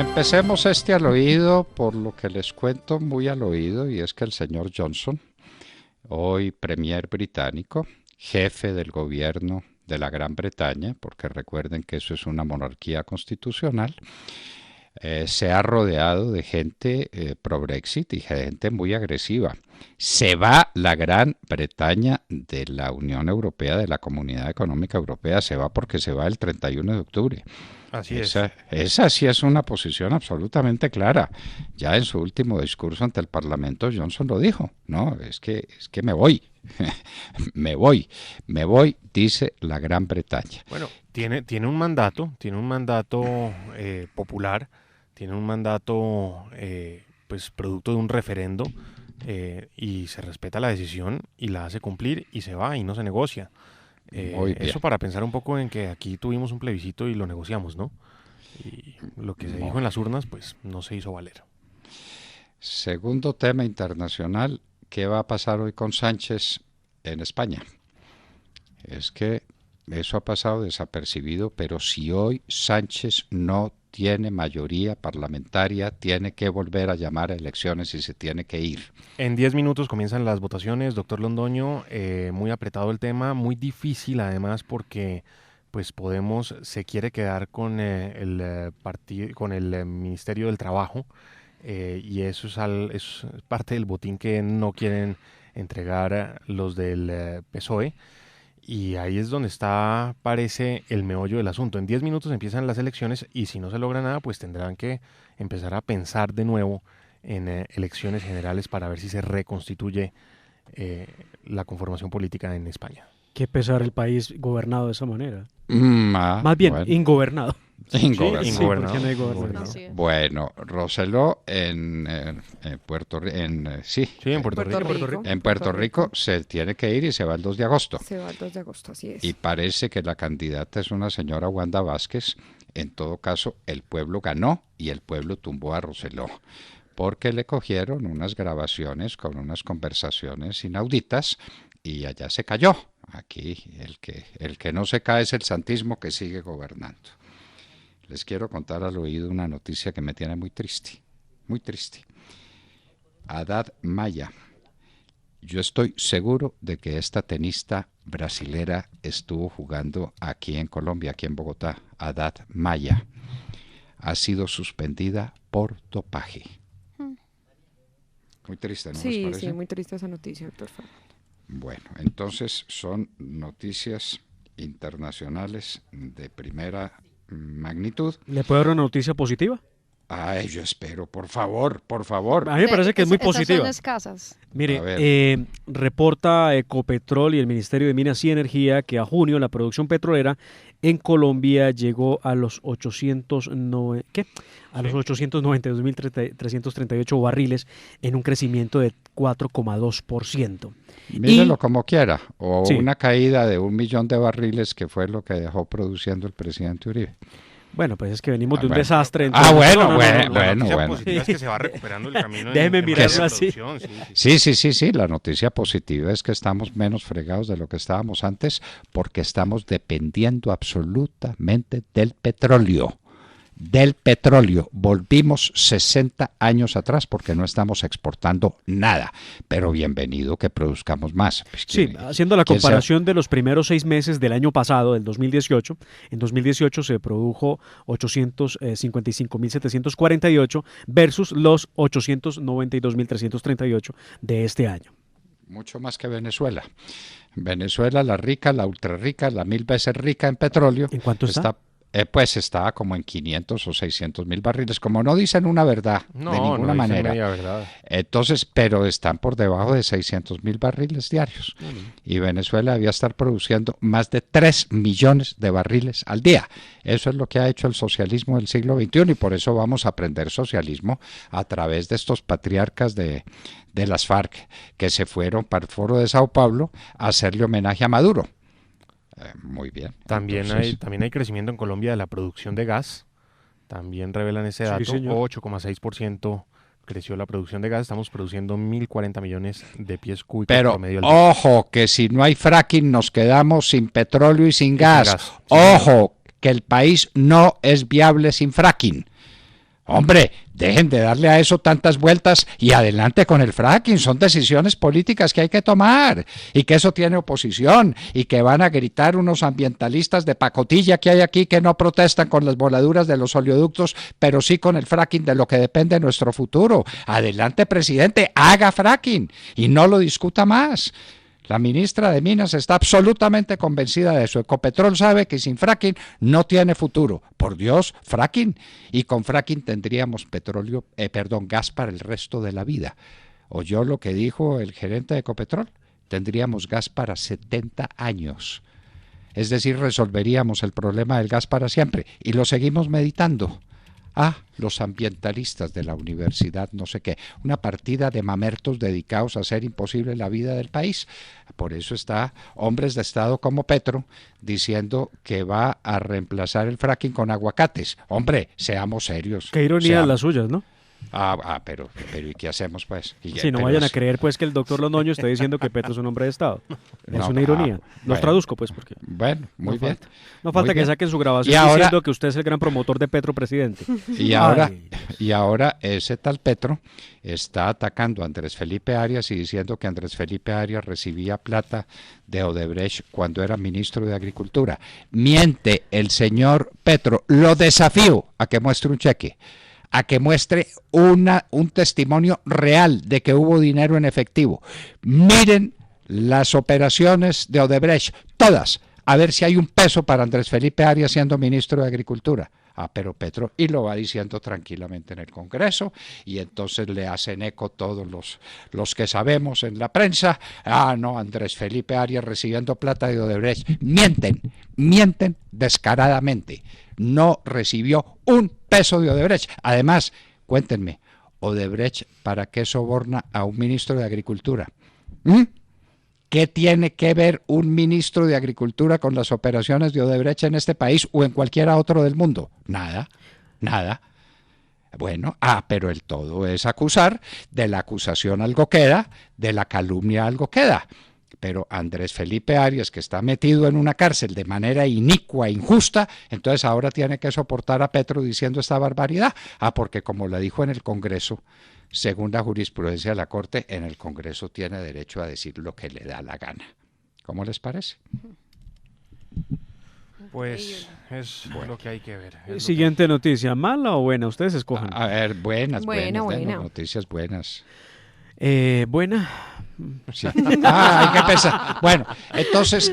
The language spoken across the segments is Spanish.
Empecemos al oído por lo que les cuento muy al oído, y es que el señor Johnson, hoy premier británico, jefe del gobierno de la Gran Bretaña, porque recuerden que eso es una monarquía constitucional, se ha rodeado de gente pro-Brexit y gente muy agresiva. Se va la Gran Bretaña de la Unión Europea, de la Comunidad Económica Europea, se va porque se va el 31 de octubre. Así es. Esa sí es una posición absolutamente clara. Ya en su último discurso ante el Parlamento, Johnson lo dijo. No, es que me voy. me voy, dice la Gran Bretaña. Bueno, tiene un mandato popular, tiene un mandato pues producto de un referendo, y se respeta la decisión y la hace cumplir y se va y no se negocia. Eso para pensar un poco en que aquí tuvimos un plebiscito y lo negociamos, ¿no? Y lo que se dijo en las urnas, pues no se hizo valer. Segundo tema internacional, ¿qué va a pasar hoy con Sánchez en España? Es que eso ha pasado desapercibido, pero si hoy Sánchez no tiene mayoría parlamentaria, tiene que volver a llamar a elecciones y se tiene que ir. En 10 minutos comienzan las votaciones, doctor Londoño, muy apretado el tema, muy difícil además porque pues Podemos se quiere quedar con el Ministerio del Trabajo, y eso es parte del botín que no quieren entregar los del PSOE. Y ahí es donde está, parece, el meollo del asunto. En 10 minutos empiezan las elecciones y si no se logra nada, pues tendrán que empezar a pensar de nuevo en elecciones generales para ver si se reconstituye la conformación política en España. Qué pesar el país gobernado de esa manera. Más bien, bueno. Ingobernado. Ingobernado. Sí, no hay gobernador. Bueno, Roselló en Puerto Rico. En Puerto Rico se tiene que ir y se va el 2 de agosto. Se va el 2 de agosto, así es. Y parece que la candidata es una señora Wanda Vázquez. En todo caso, el pueblo ganó y el pueblo tumbó a Roselló, porque le cogieron unas grabaciones con unas conversaciones inauditas y allá se cayó. Aquí el que no se cae es el santismo que sigue gobernando. Les quiero contar al oído una noticia que me tiene muy triste, muy triste. Haddad Maia. Yo estoy seguro de que esta tenista brasilera estuvo jugando aquí en Colombia, aquí en Bogotá. Haddad Maia ha sido suspendida por dopaje. Muy triste, ¿no les parece? Sí, muy triste esa noticia, doctor Fernando. Bueno, entonces son noticias internacionales de primera magnitud. ¿Le puedo dar una noticia positiva? Ay, yo espero, por favor. A mí me parece que es muy positiva. Son escasas. Mire, reporta Ecopetrol y el Ministerio de Minas y Energía que a junio la producción petrolera en Colombia llegó a los 892.338 barriles en un crecimiento de 4,2%. Mírelo como quiera, o sí, una caída de 1 millón de barriles que fue lo que dejó produciendo el presidente Uribe. Bueno, pues es que venimos de un desastre. Bueno. Es que se va recuperando el camino. Déjeme mirarlo así. Sí. La noticia positiva es que estamos menos fregados de lo que estábamos antes porque estamos dependiendo absolutamente del petróleo. Volvimos 60 años atrás porque no estamos exportando nada, pero bienvenido que produzcamos más. Pues sí, haciendo la comparación de los primeros 6 meses del año pasado, del 2018, en 2018 se produjo 855.748 versus los 892.338 de este año. Mucho más que Venezuela. Venezuela, la rica, la ultra rica, la 1000 veces rica en petróleo. ¿En cuánto está? Pues está como en 500 o 600 mil barriles, como no dicen una verdad, de ninguna manera. Verdad. Entonces, pero están por debajo de 600 mil barriles diarios. Y Venezuela debía estar produciendo más de 3 millones de barriles al día. Eso es lo que ha hecho el socialismo del siglo XXI y por eso vamos a aprender socialismo a través de estos patriarcas de las FARC que se fueron para el Foro de Sao Paulo a hacerle homenaje a Maduro. Muy bien. También hay crecimiento en Colombia de la producción de gas. También revelan ese dato. Sí, 8,6% creció la producción de gas. Estamos produciendo 1.040 millones de pies cúbicos pero, promedio al día. Ojo, que si no hay fracking nos quedamos sin petróleo y sin gas. Ojo, que el país no es viable sin fracking. Hombre, dejen de darle a eso tantas vueltas y adelante con el fracking. Son decisiones políticas que hay que tomar y que eso tiene oposición y que van a gritar unos ambientalistas de pacotilla que hay aquí que no protestan con las voladuras de los oleoductos, pero sí con el fracking de lo que depende nuestro futuro. Adelante, presidente, haga fracking y no lo discuta más. La ministra de Minas está absolutamente convencida de eso. Ecopetrol sabe que sin fracking no tiene futuro. Por Dios, fracking. Y con fracking tendríamos gas para el resto de la vida. ¿Oyó lo que dijo el gerente de Ecopetrol? Tendríamos gas para 70 años. Es decir, resolveríamos el problema del gas para siempre. Y lo seguimos meditando. Los ambientalistas de la universidad, no sé qué, una partida de mamertos dedicados a hacer imposible la vida del país. Por eso está hombres de Estado como Petro diciendo que va a reemplazar el fracking con aguacates. Hombre, seamos serios. Qué ironía las suyas, ¿no? Pero ¿y qué hacemos, pues? Si no vayan a creer, pues, que el doctor Londoño está diciendo que Petro es un hombre de Estado. Es una ironía. Los traduzco, pues, porque... Bueno, muy bien. No falta que saquen su grabación diciendo que usted es el gran promotor de Petro presidente. Y ahora ese tal Petro está atacando a Andrés Felipe Arias y diciendo que Andrés Felipe Arias recibía plata de Odebrecht cuando era ministro de Agricultura. Miente el señor Petro. Lo desafío a que muestre un cheque, a que muestre un testimonio real de que hubo dinero en efectivo. Miren las operaciones de Odebrecht, todas, a ver si hay un peso para Andrés Felipe Arias siendo ministro de Agricultura. Pero Petro, y lo va diciendo tranquilamente en el Congreso, y entonces le hacen eco todos los que sabemos en la prensa. No, Andrés Felipe Arias recibiendo plata de Odebrecht. Mienten descaradamente. No recibió un peso de Odebrecht. Además, cuéntenme, Odebrecht, ¿para qué soborna a un ministro de Agricultura? ¿Qué tiene que ver un ministro de Agricultura con las operaciones de Odebrecht en este país o en cualquiera otro del mundo? Nada. Bueno, pero el todo es acusar, de la acusación algo queda, de la calumnia algo queda. Pero Andrés Felipe Arias, que está metido en una cárcel de manera inicua, injusta, entonces ahora tiene que soportar a Petro diciendo esta barbaridad. Porque como la dijo en el Congreso, según la jurisprudencia de la Corte, en el Congreso tiene derecho a decir lo que le da la gana. ¿Cómo les parece? Pues es lo que hay que ver. Siguiente noticia, ¿mala o buena? Ustedes escojan. A ver, buenas. Buena. Noticias buenas. Buena. Sí. Hay que pensar. Bueno, entonces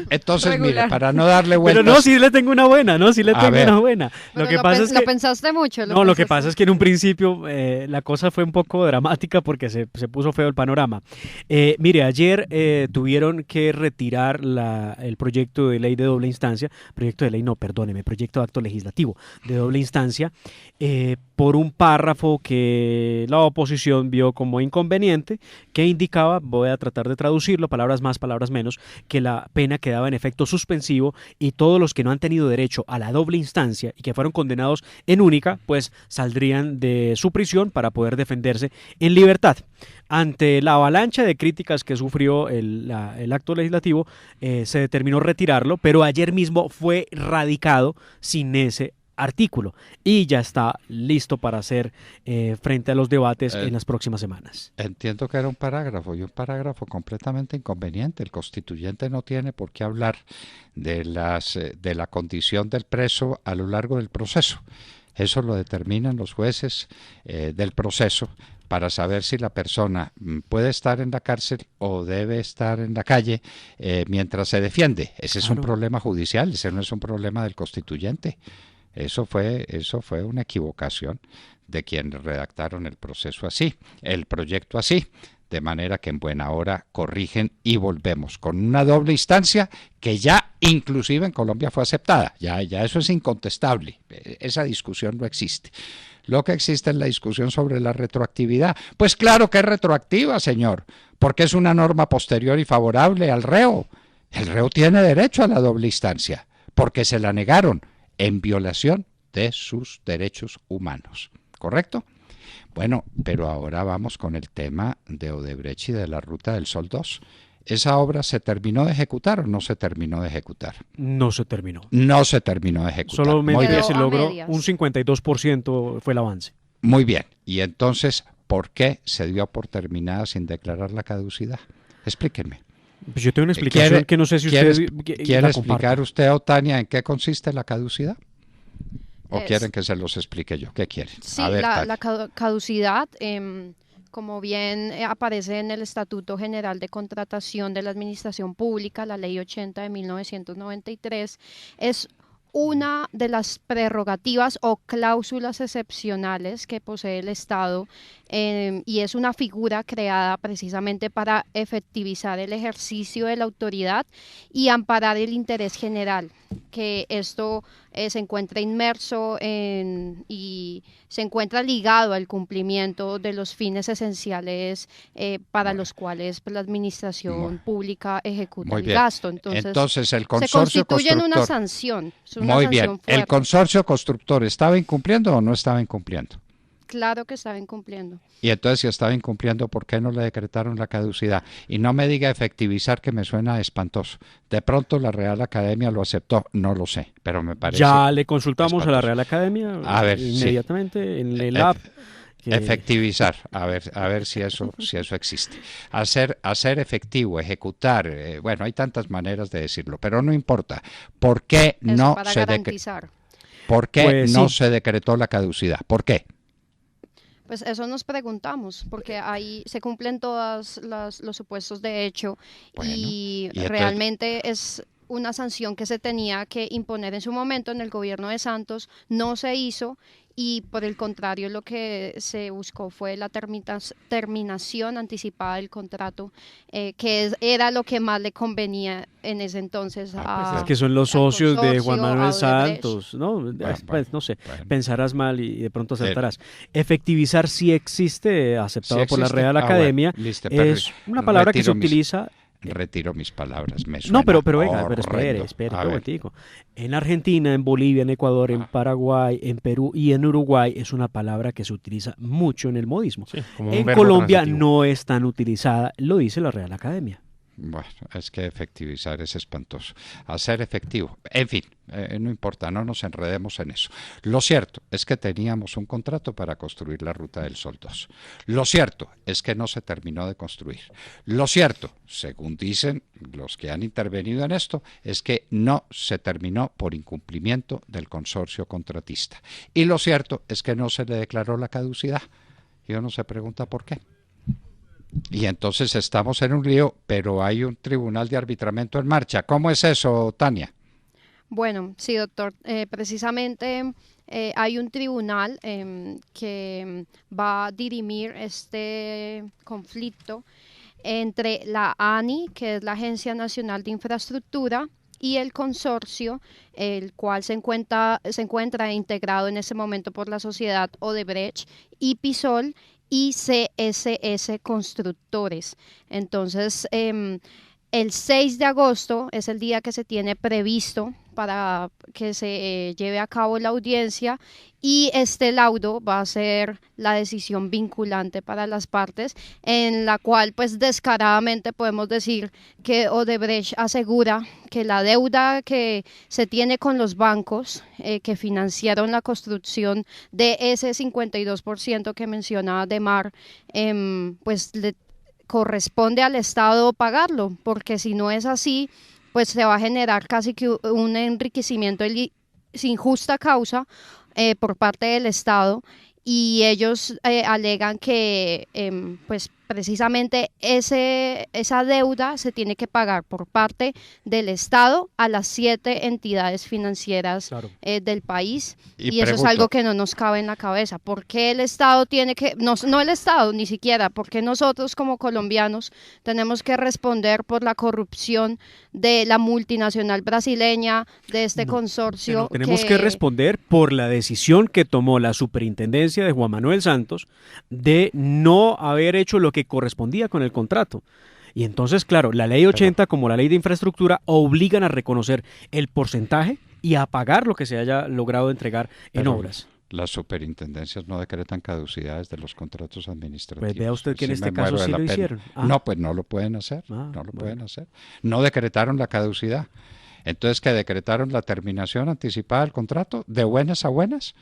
mire, para no darle vueltas. Pero no, sí le tengo una buena, ¿no? Sí le tengo una buena. Lo que pasa es que... ¿Lo pensaste mucho? Lo que pasa es que en un principio la cosa fue un poco dramática porque se puso feo el panorama. Mire, ayer tuvieron que retirar el proyecto de ley de doble instancia, proyecto de acto legislativo de doble instancia, por un párrafo que la oposición vio como inconveniente, que indicaba, voy a tratar de traducirlo, palabras más, palabras menos, que la pena quedaba en efecto suspensivo y todos los que no han tenido derecho a la doble instancia y que fueron condenados en única, pues saldrían de su prisión para poder defenderse en libertad. Ante la avalancha de críticas que sufrió el acto legislativo, se determinó retirarlo, pero ayer mismo fue radicado sin ese artículo y ya está listo para hacer frente a los debates en las próximas semanas. Entiendo que era un parágrafo completamente inconveniente. El constituyente no tiene por qué hablar de la condición del preso a lo largo del proceso. Eso lo determinan los jueces del proceso para saber si la persona puede estar en la cárcel o debe estar en la calle mientras se defiende. Ese es un problema judicial, ese no es un problema del constituyente. Eso fue una equivocación de quienes redactaron el proyecto así, de manera que en buena hora corrigen y volvemos con una doble instancia que ya inclusive en Colombia fue aceptada. Ya eso es incontestable, esa discusión no existe. Lo que existe es la discusión sobre la retroactividad. Pues claro que es retroactiva, señor, porque es una norma posterior y favorable al reo. El reo tiene derecho a la doble instancia, porque se la negaron en violación de sus derechos humanos. ¿Correcto? Bueno, pero ahora vamos con el tema de Odebrecht y de la Ruta del Sol 2. ¿Esa obra se terminó de ejecutar o no se terminó de ejecutar? No se terminó. No se terminó de ejecutar. Solamente se logró un 52% fue el avance. Muy bien. Y entonces, ¿por qué se dio por terminada sin declarar la caducidad? Explíquenme. Pues yo tengo una explicación que no sé si usted ¿Quiere explicar usted, Otania, en qué consiste la caducidad? ¿O quieren que se los explique yo? ¿Qué quieren? Sí, A ver, la caducidad, como bien aparece en el Estatuto General de Contratación de la Administración Pública, la Ley 80 de 1993, es una de las prerrogativas o cláusulas excepcionales que posee el Estado y es una figura creada precisamente para efectivizar el ejercicio de la autoridad y amparar el interés general, que esto se encuentra inmerso y se encuentra ligado al cumplimiento de los fines esenciales para los cuales la administración pública ejecuta el gasto. Entonces el consorcio se constituye en una constructor. sanción. Muy bien. ¿El consorcio constructor estaba incumpliendo o no estaba incumpliendo? Claro que estaba incumpliendo. Y entonces, si estaba incumpliendo, ¿por qué no le decretaron la caducidad? Y no me diga efectivizar, que me suena espantoso. De pronto la Real Academia lo aceptó, no lo sé, pero me parece ya le consultamos espantoso. a la Real Academia inmediatamente en el app. Efectivizar, a ver si eso existe. Hacer efectivo, ejecutar, bueno, hay tantas maneras de decirlo, pero no importa. ¿Por qué no se decretó la caducidad? ¿Por qué? Pues eso nos preguntamos, porque ahí se cumplen todos los supuestos de hecho y realmente es una sanción que se tenía que imponer en su momento en el gobierno de Santos, no se hizo y por el contrario lo que se buscó fue la terminación anticipada del contrato, que era lo que más le convenía en ese entonces pues es que son los socios de Juan Manuel Santos, ¿no? Pues no sé, pensarás mal y de pronto aceptarás. Efectivizar sí existe, aceptado por la Real Academia, es una palabra que se utiliza. Retiro mis palabras, me suena pero venga, pero espere un momentico. En Argentina, en Bolivia, en Ecuador, en Paraguay, en Perú y en Uruguay es una palabra que se utiliza mucho en el modismo. Sí, en Colombia no es tan utilizada, lo dice la Real Academia. Bueno, es que efectivizar es espantoso. Hacer efectivo, en fin, no importa, no nos enredemos en eso. Lo cierto es que teníamos un contrato para construir la Ruta del Sol 2. Lo cierto es que no se terminó de construir. Lo cierto, según dicen los que han intervenido en esto, es que no se terminó por incumplimiento del consorcio contratista. Y lo cierto es que no se le declaró la caducidad. Y uno se pregunta por qué. Y entonces estamos en un lío, pero hay un tribunal de arbitramiento en marcha. ¿Cómo es eso, Tania? Bueno, sí, doctor. Precisamente hay un tribunal que va a dirimir este conflicto entre la ANI, que es la Agencia Nacional de Infraestructura, y el consorcio, el cual se encuentra integrado en ese momento por la sociedad Odebrecht y Pisol y CSS Constructores. Entonces, el 6 de agosto es el día que se tiene previsto para que se lleve a cabo la audiencia y este laudo va a ser la decisión vinculante para las partes, en la cual pues descaradamente podemos decir que Odebrecht asegura que la deuda que se tiene con los bancos que financiaron la construcción de ese 52% que mencionaba Demar, pues le corresponde al Estado pagarlo, porque si no es así, pues se va a generar casi que un enriquecimiento sin justa causa por parte del Estado y ellos alegan que pues precisamente esa deuda se tiene que pagar por parte del Estado a las 7 entidades financieras del país y eso es algo que no nos cabe en la cabeza. ¿Por qué el Estado tiene que, no el Estado ni siquiera, por qué nosotros como colombianos tenemos que responder por la corrupción de la multinacional brasileña, de este consorcio? Tenemos que responder por la decisión que tomó la superintendencia de Juan Manuel Santos de no haber hecho lo que correspondía con el contrato. Y entonces, claro, la ley 80 como la ley de infraestructura obligan a reconocer el porcentaje y a pagar lo que se haya logrado entregar en obras. Las superintendencias no decretan caducidades de los contratos administrativos. Pues vea usted que en este caso sí lo hicieron. No, pues no lo pueden hacer, pueden hacer. No decretaron la caducidad. Entonces, ¿que decretaron la terminación anticipada del contrato de buenas a buenas?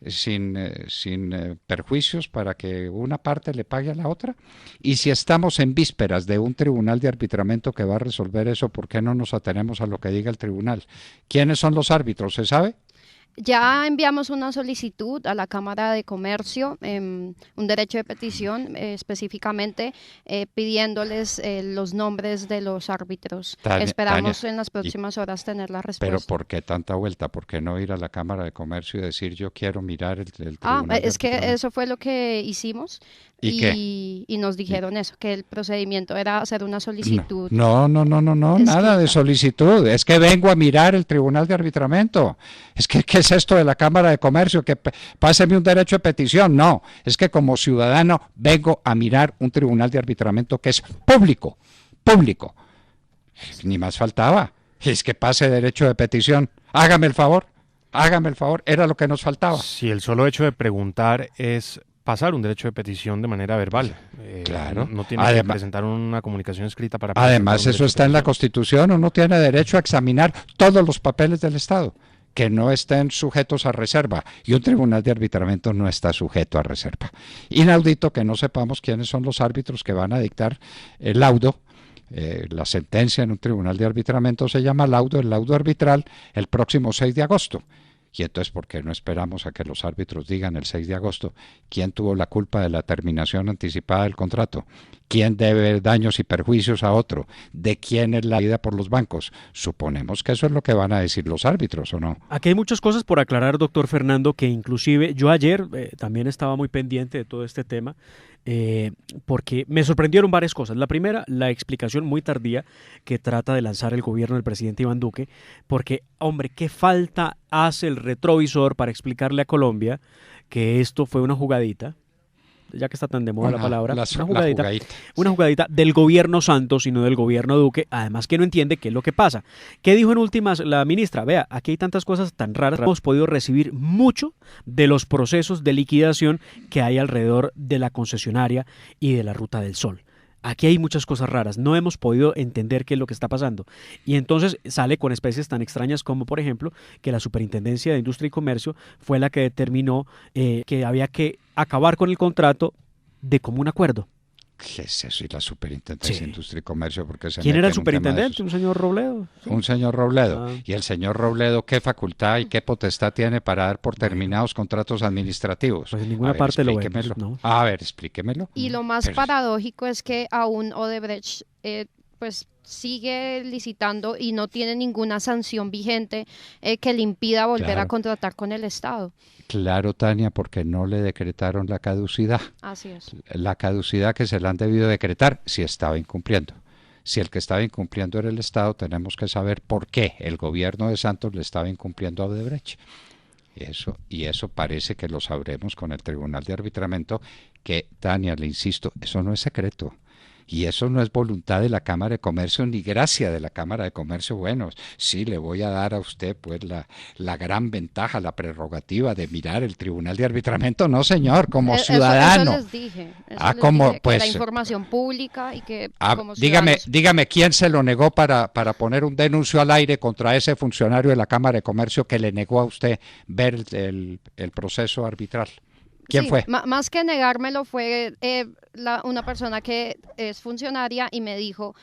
sin perjuicios para que una parte le pague a la otra. Y si estamos en vísperas de un tribunal de arbitramiento que va a resolver eso, ¿por qué no nos atenemos a lo que diga el tribunal? ¿Quiénes son los árbitros? ¿Se sabe? Ya enviamos una solicitud a la Cámara de Comercio, un derecho de petición específicamente pidiéndoles los nombres de los árbitros. Esperamos Tania, en las próximas horas tener la respuesta. Pero ¿por qué tanta vuelta? ¿Por qué no ir a la Cámara de Comercio y decir yo quiero mirar el tribunal de es que arbitramiento? eso fue lo que hicimos y nos dijeron eso, que el procedimiento era hacer una solicitud. No, nada de solicitud. Es que vengo a mirar el tribunal de arbitramiento. Es que, ¿qué es esto de la Cámara de Comercio? Que páseme un derecho de petición. No, es que como ciudadano vengo a mirar un tribunal de arbitramiento que es público. Ni más faltaba. Es que pase derecho de petición. Hágame el favor, era lo que nos faltaba. Si el solo hecho de preguntar es pasar un derecho de petición de manera verbal. Claro. No tiene que presentar una comunicación escrita para... Además, eso está en la Constitución. Uno tiene derecho a examinar todos los papeles del Estado que no estén sujetos a reserva. Y un tribunal de arbitramiento no está sujeto a reserva. Inaudito que no sepamos quiénes son los árbitros que van a dictar el laudo. La sentencia en un tribunal de arbitramiento se llama laudo, el laudo arbitral, el próximo 6 de agosto. Y entonces, ¿por qué no esperamos a que los árbitros digan el 6 de agosto quién tuvo la culpa de la terminación anticipada del contrato? ¿Quién debe daños y perjuicios a otro? ¿De quién es la vida por los bancos? Suponemos que eso es lo que van a decir los árbitros, ¿o no? Aquí hay muchas cosas por aclarar, doctor Fernando, que inclusive yo ayer también estaba muy pendiente de todo este tema, porque me sorprendieron varias cosas. La primera, la explicación muy tardía que trata de lanzar el gobierno del presidente Iván Duque, porque, hombre, qué falta hace el retrovisor para explicarle a Colombia que esto fue una jugadita, ya que está tan de moda la palabra, una jugadita del gobierno Santos y no del gobierno Duque, además que no entiende qué es lo que pasa. ¿Qué dijo en últimas la ministra? Vea, aquí hay tantas cosas tan raras, hemos podido recibir mucho de los procesos de liquidación que hay alrededor de la concesionaria y de la Ruta del Sol. Aquí hay muchas cosas raras, no hemos podido entender qué es lo que está pasando. Y entonces sale con especies tan extrañas como, por ejemplo, que la Superintendencia de Industria y Comercio fue la que determinó que había que acabar con el contrato de común acuerdo. ¿Qué es eso? Y la Superintendencia de Industria y Comercio, porque se ¿Quién era el superintendente? ¿Un señor Robledo? Sí. Un señor Robledo. ¿Y el señor Robledo qué facultad y qué potestad tiene para dar por terminados contratos administrativos? Pues en ninguna parte lo vemos, ¿no? A ver, explíquemelo. Y lo más paradójico es que aún Odebrecht pues sigue licitando y no tiene ninguna sanción vigente que le impida volver a contratar con el Estado. Claro, Tania, porque no le decretaron la caducidad. Así es. La caducidad que se le han debido decretar si estaba incumpliendo. Si el que estaba incumpliendo era el Estado, tenemos que saber por qué el gobierno de Santos le estaba incumpliendo a Odebrecht. Y eso parece que lo sabremos con el Tribunal de Arbitramiento, que, Tania, le insisto, eso no es secreto. Y eso no es voluntad de la Cámara de Comercio ni gracia de la Cámara de Comercio. Bueno, sí, le voy a dar a usted pues la gran ventaja, la prerrogativa de mirar el Tribunal de Arbitramiento. No, señor, como ciudadano. Eso les dije. Dije, pues, que la información pública y que como dígame quién se lo negó para poner un denuncio al aire contra ese funcionario de la Cámara de Comercio que le negó a usted ver el proceso arbitral. ¿Quién fue? Más que negármelo fue una persona que es funcionaria y me dijo,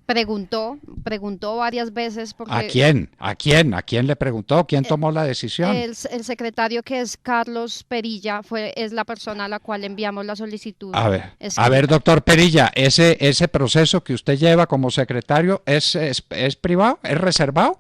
preguntó varias veces. Porque ¿A quién? ¿A quién le preguntó? ¿Quién tomó la decisión? El secretario, que es Carlos Perilla, es la persona a la cual enviamos la solicitud. A ver, doctor Perilla, ese proceso que usted lleva como secretario es privado, es reservado.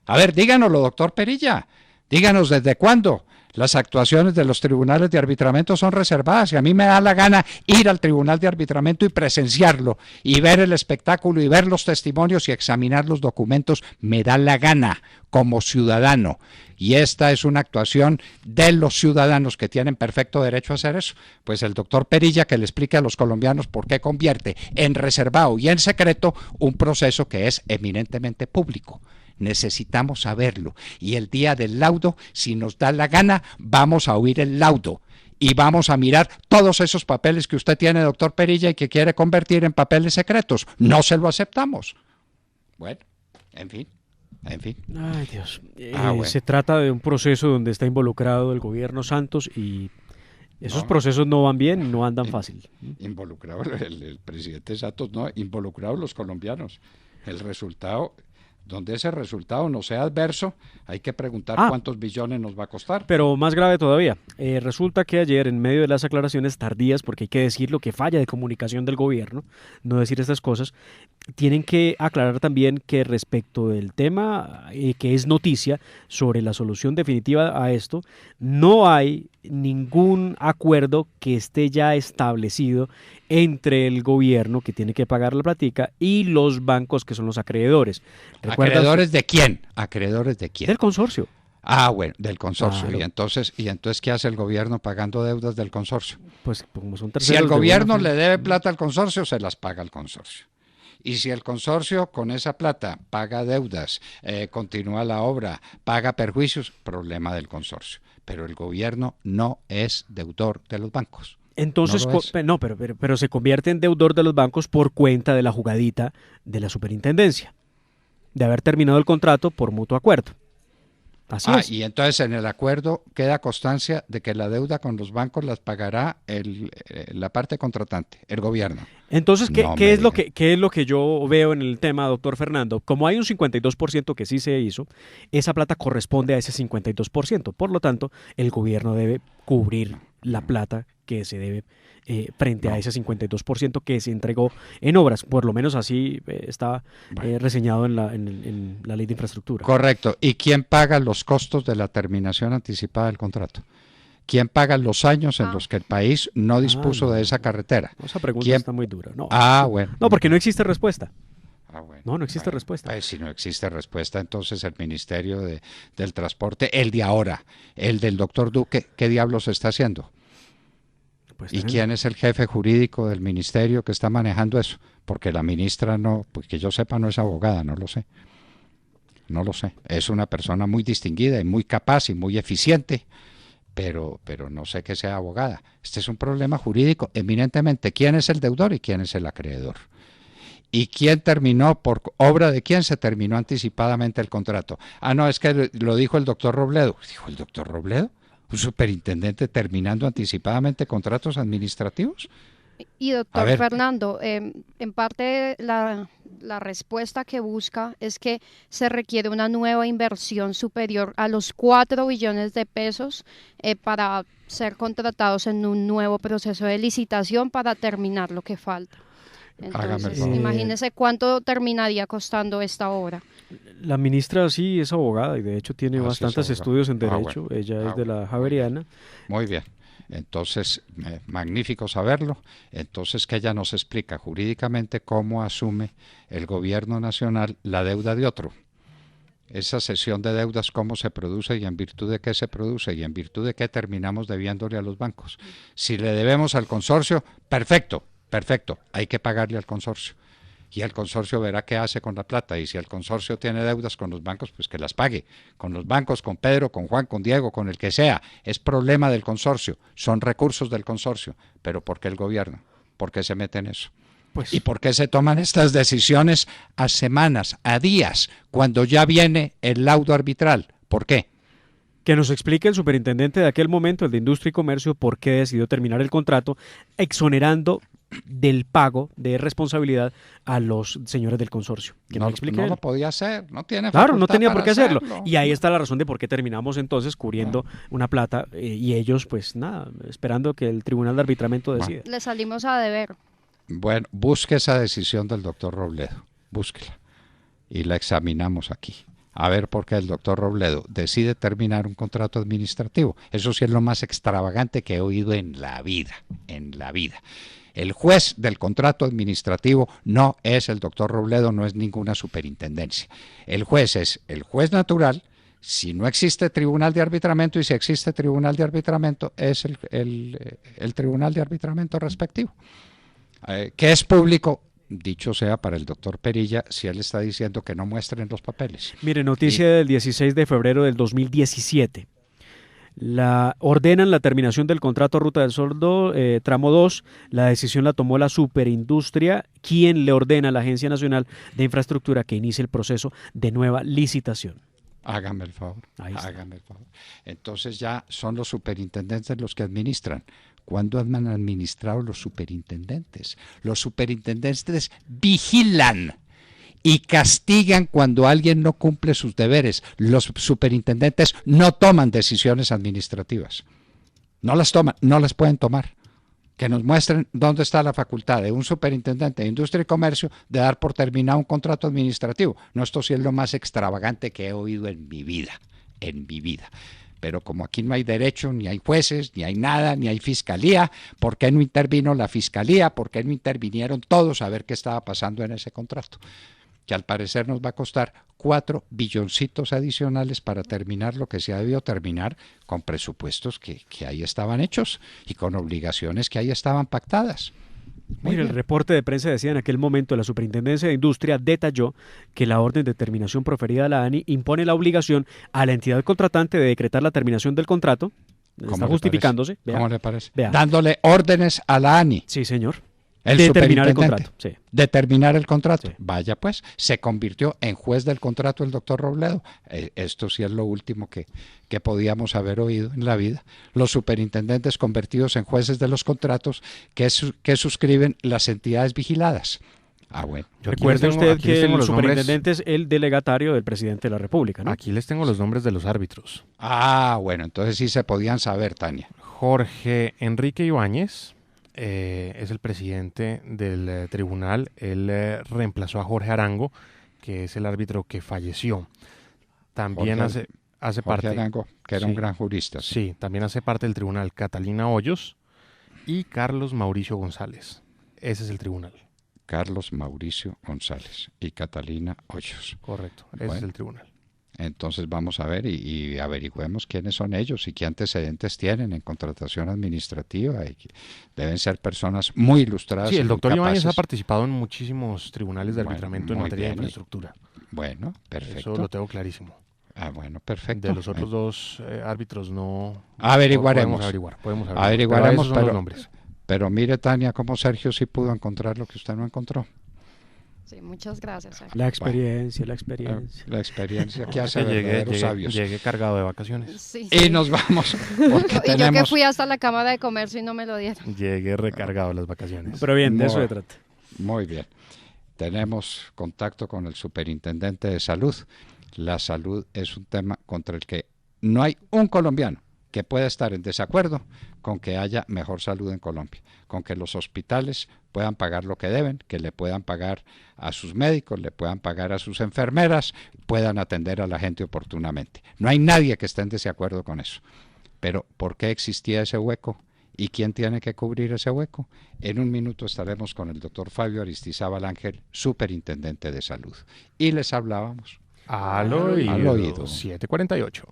A ver, díganoslo, doctor Perilla. Díganos desde cuándo las actuaciones de los tribunales de arbitramiento son reservadas. Y a mí me da la gana ir al tribunal de arbitramiento y presenciarlo, y ver el espectáculo, y ver los testimonios y examinar los documentos. Me da la gana como ciudadano. Y esta es una actuación de los ciudadanos que tienen perfecto derecho a hacer eso. Pues el doctor Perilla que le explique a los colombianos por qué convierte en reservado y en secreto un proceso que es eminentemente público. Necesitamos saberlo, y el día del laudo, si nos da la gana, vamos a oír el laudo y vamos a mirar todos esos papeles que usted tiene, doctor Perilla, y que quiere convertir en papeles secretos. No se lo aceptamos. Bueno, en fin. En fin. Ay, Dios. Bueno. Se trata de un proceso donde está involucrado el gobierno Santos y esos No. procesos no van bien, no andan fácil. Involucrado el presidente Santos, no, involucrados los colombianos. El resultado, donde ese resultado no sea adverso, hay que preguntar cuántos billones nos va a costar. Pero más grave todavía, resulta que ayer, en medio de las aclaraciones tardías, porque hay que decir lo que falla de comunicación del gobierno, no decir estas cosas, tienen que aclarar también que respecto del tema que es noticia sobre la solución definitiva a esto, no hay ningún acuerdo que esté ya establecido entre el gobierno, que tiene que pagar la platica, y los bancos, que son los acreedores. ¿Acreedores de quién? ¿Acreedores de quién? Del consorcio. Bueno, del consorcio. Claro. Y entonces, ¿qué hace el gobierno pagando deudas del consorcio? Pues como son Si terceros el de gobierno buena le fe. debe plata al consorcio, se las paga al consorcio. Y si el consorcio con esa plata paga deudas, continúa la obra, paga perjuicios, problema del consorcio. Pero el gobierno no es deudor de los bancos. Entonces, No lo es. pero se convierte en deudor de los bancos por cuenta de la jugadita de la superintendencia, de haber terminado el contrato por mutuo acuerdo. Así es. Y entonces en el acuerdo queda constancia de que la deuda con los bancos las pagará la parte contratante, el gobierno. Entonces, No ¿qué me es lo diga. qué es lo que yo veo en el tema, doctor Fernando? Como hay un 52% que sí se hizo, esa plata corresponde a ese 52%. Por lo tanto, el gobierno debe cubrir la plata que se debe frente a ese 52% que se entregó en obras. Por lo menos así está reseñado en la ley de infraestructura. Correcto. ¿Y quién paga los costos de la terminación anticipada del contrato? ¿Quién paga los años en los que el país no dispuso no. de esa carretera? Esa pregunta ¿Quién? está muy dura. No, Bueno. no, porque no existe respuesta. Bueno. No existe respuesta. Pues si no existe respuesta, entonces el Ministerio del Transporte, el de ahora, el del doctor Duque, ¿qué diablos está haciendo? Pues ¿Y tenemos- quién es el jefe jurídico del ministerio que está manejando eso? Porque la ministra no, pues que yo sepa, no es abogada, no lo sé. No lo sé. Es una persona muy distinguida y muy capaz y muy eficiente, pero no sé que sea abogada. Este es un problema jurídico eminentemente. ¿Quién es el deudor y quién es el acreedor? ¿Y quién terminó, por obra de quién se terminó anticipadamente el contrato? No, es que lo dijo el doctor Robledo. ¿Dijo el doctor Robledo? ¿Un superintendente terminando anticipadamente contratos administrativos? Y A doctor ver. Fernando, en parte la respuesta que busca es que se requiere una nueva inversión superior a los 4 billones de pesos para ser contratados en un nuevo proceso de licitación para terminar lo que falta. Hágame el Entonces, favor. imagínese cuánto terminaría costando esta obra. La ministra sí es abogada y de hecho tiene Sí es bastantes abogada. estudios en derecho. Bueno. Ella es de la Javeriana. Muy bien. Entonces, magnífico saberlo. Entonces, que ella nos explica jurídicamente cómo asume el gobierno nacional la deuda de otro. Esa cesión de deudas, cómo se produce y en virtud de qué se produce y en virtud de qué terminamos debiéndole a los bancos. Si le debemos al consorcio, perfecto, hay que pagarle al consorcio. Y el consorcio verá qué hace con la plata. Y si el consorcio tiene deudas con los bancos, pues que las pague. Con los bancos, con Pedro, con Juan, con Diego, con el que sea. Es problema del consorcio. Son recursos del consorcio. Pero ¿por qué el gobierno? ¿Por qué se mete en eso? Pues, ¿Y por qué se toman estas decisiones a semanas, a días, cuando ya viene el laudo arbitral? ¿Por qué? que nos explique el superintendente de aquel momento, el de Industria y Comercio, por qué decidió terminar el contrato, exonerando del pago de responsabilidad a los señores del consorcio. Que No, nos explique no él. lo podía hacer, no tiene Claro, no facultad tenía por para qué hacerlo. hacerlo. Y ahí está la razón de por qué terminamos entonces cubriendo una plata y ellos, pues nada, esperando que el Tribunal de Arbitramiento decida. Le salimos a deber. Bueno, busque esa decisión del doctor Robledo, búsquela y la examinamos aquí. A ver por qué el doctor Robledo decide terminar un contrato administrativo. Eso sí es lo más extravagante que he oído en la vida, El juez del contrato administrativo no es el doctor Robledo, no es ninguna superintendencia. El juez es el juez natural. Si no existe tribunal de arbitramiento y si existe tribunal de arbitramiento, es el tribunal de arbitramiento respectivo. Que es público, dicho sea para el doctor Perilla, si él está diciendo que no muestren los papeles. Mire, noticia del 16 de febrero del 2017. Ordenan la terminación del contrato Ruta del Sol tramo 2. La decisión la tomó la Superindustria, quien le ordena a la Agencia Nacional de Infraestructura que inicie el proceso de nueva licitación. Hágame el favor, hágame el favor. Entonces ya son los superintendentes los que administran. ¿Cuándo han administrado los superintendentes? Los superintendentes vigilan y castigan cuando alguien no cumple sus deberes. Los superintendentes no toman decisiones administrativas. No las toman, no las pueden tomar. Que nos muestren dónde está la facultad de un superintendente de Industria y Comercio de dar por terminado un contrato administrativo. No, esto sí es lo más extravagante que he oído en mi vida, Pero como aquí no hay derecho, ni hay jueces, ni hay nada, ni hay fiscalía, ¿por qué no intervino la fiscalía? ¿Por qué no intervinieron todos a ver qué estaba pasando en ese contrato? Que al parecer nos va a costar 4 billoncitos adicionales para terminar lo que se ha debido terminar con presupuestos que ahí estaban hechos y con obligaciones que ahí estaban pactadas. Mira, el reporte de prensa decía en aquel momento la Superintendencia de Industria detalló que la orden de terminación proferida a la ANI impone la obligación a la entidad contratante de decretar la terminación del contrato. Está justificándose. ¿Cómo le parece? Dándole órdenes a la ANI. Sí, señor. El terminar el contrato. Sí. De terminar el contrato. Sí. Vaya pues, se convirtió en juez del contrato el doctor Robledo. Esto sí es lo último que podíamos haber oído en la vida. Los superintendentes convertidos en jueces de los contratos que suscriben las entidades vigiladas. Bueno. Recuerde usted que el superintendente es el delegatario del presidente de la República, ¿no? Aquí les tengo los nombres de los árbitros. Bueno, entonces sí se podían saber, Tania. Jorge Enrique Ibáñez es el presidente del tribunal. Él reemplazó a Jorge Arango, que es el árbitro que falleció. También hace parte. Jorge Arango, que era un gran jurista. Sí, también hace parte del tribunal Catalina Hoyos y Carlos Mauricio González. Ese es el tribunal. Carlos Mauricio González y Catalina Hoyos. Correcto, ese es el tribunal. Entonces vamos a ver y averigüemos quiénes son ellos y qué antecedentes tienen en contratación administrativa. Deben ser personas muy ilustradas. Sí, el doctor Ibáñez ha participado en muchísimos tribunales de arbitramiento en materia de infraestructura. Bueno, perfecto. Eso lo tengo clarísimo. Bueno, perfecto. De los otros dos árbitros no... Averiguaremos. Podemos Averiguaremos, pero los nombres. Pero mire, Tania, cómo Sergio sí pudo encontrar lo que usted no encontró. Sí, muchas gracias. La experiencia. La experiencia que hace verdaderos sabios. Llegué cargado de vacaciones. Sí. Y nos vamos. Y yo que fui hasta la Cámara de Comercio y no me lo dieron. Llegué recargado de las vacaciones. Pero bien, de eso se trata. Muy bien. Tenemos contacto con el superintendente de salud. La salud es un tema contra el que no hay un colombiano que pueda estar en desacuerdo con que haya mejor salud en Colombia, con que los hospitales puedan pagar lo que deben, que le puedan pagar a sus médicos, le puedan pagar a sus enfermeras, puedan atender a la gente oportunamente. No hay nadie que esté en desacuerdo con eso. Pero ¿por qué existía ese hueco? ¿Y quién tiene que cubrir ese hueco? En un minuto estaremos con el doctor Fabio Aristizábal Ángel, superintendente de salud. Y les hablábamos al oído. 7:48.